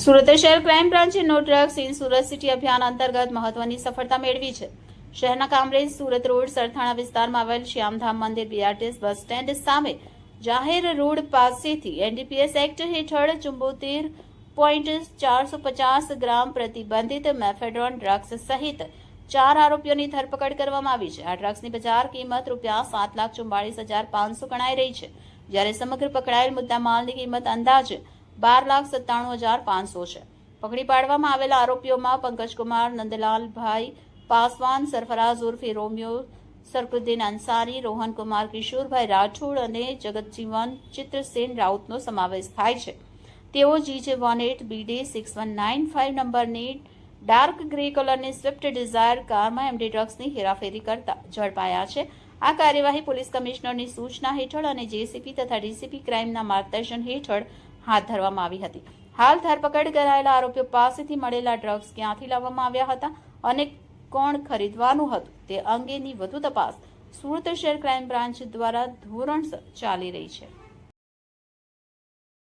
સુરત શહેર ક્રાઇમ બ્રાન્ચે no drugs in Surat city અભિયાન અંતર્ગત મહત્વની સફળતા મેળવી છે। શહેરના કામરેજ સુરત રોડ સરથાણા વિસ્તારમાં આવેલ શ્યામધામ મંદિર બીઆરટીએસ બસ સ્ટેન્ડ સામે જાહેર રોડ પાસેથી એનડીપીએસ એક્ટ હેઠળ 74.450 ગ્રામ પ્રતિબંધિત મેફેડ્રોન ડ્રગ્સ સહિત 4 આરોપીઓની ધરપકડ કરવામાં આવી છે। આ ડ્રગ્સની બજાર કિંમત ₹7,44,500 ગણાઈ રહી છે, જ્યારે સમગ્ર પકડાયેલ મુદ્દામાલની કિંમત અંદાજે 12,97,500 છે। પકડી પાડવામાં આવેલા આરોપીઓમાં પંકજકુમાર નંદલાલભાઈ પાસવાન, સરફરાઝ ઉર્ફે રોમિયો, સરકુદ્દીન અંસારી, રોહનકુમાર કિશોરભાઈ રાઠોડ અને જગતજીવન ચિત્રસેન રાઉતનો સમાવેશ થાય છે। તેઓ GJ18BD6195 નંબરની ડાર્ક ગ્રે કલરની સ્વિફ્ટ ડિઝાયર કારમાં એમડી ડ્રગ્સની હેરાફેરી કરતા ઝડપાયા છે। આ કાર્યવાહી પોલીસ કમિશનરની સૂચના હેઠળ અને જેસીપી તથા ડીસીપી ક્રાઇમના માર્ગદર્શન હેઠળ હાથ ધરવામાં આવી હતી। હાલ ધરપકડ કરાયેલા આરોપીઓ પાસેથી મળેલા ડ્રગ્સ ક્યાંથી લાવવામાં આવ્યા હતા અને કોણ ખરીદવાનું હતું તે અંગેની વધુ તપાસ સુરત શહેર ક્રાઇમ બ્રાન્ચ દ્વારા ધોરણસર ચાલી રહી છે।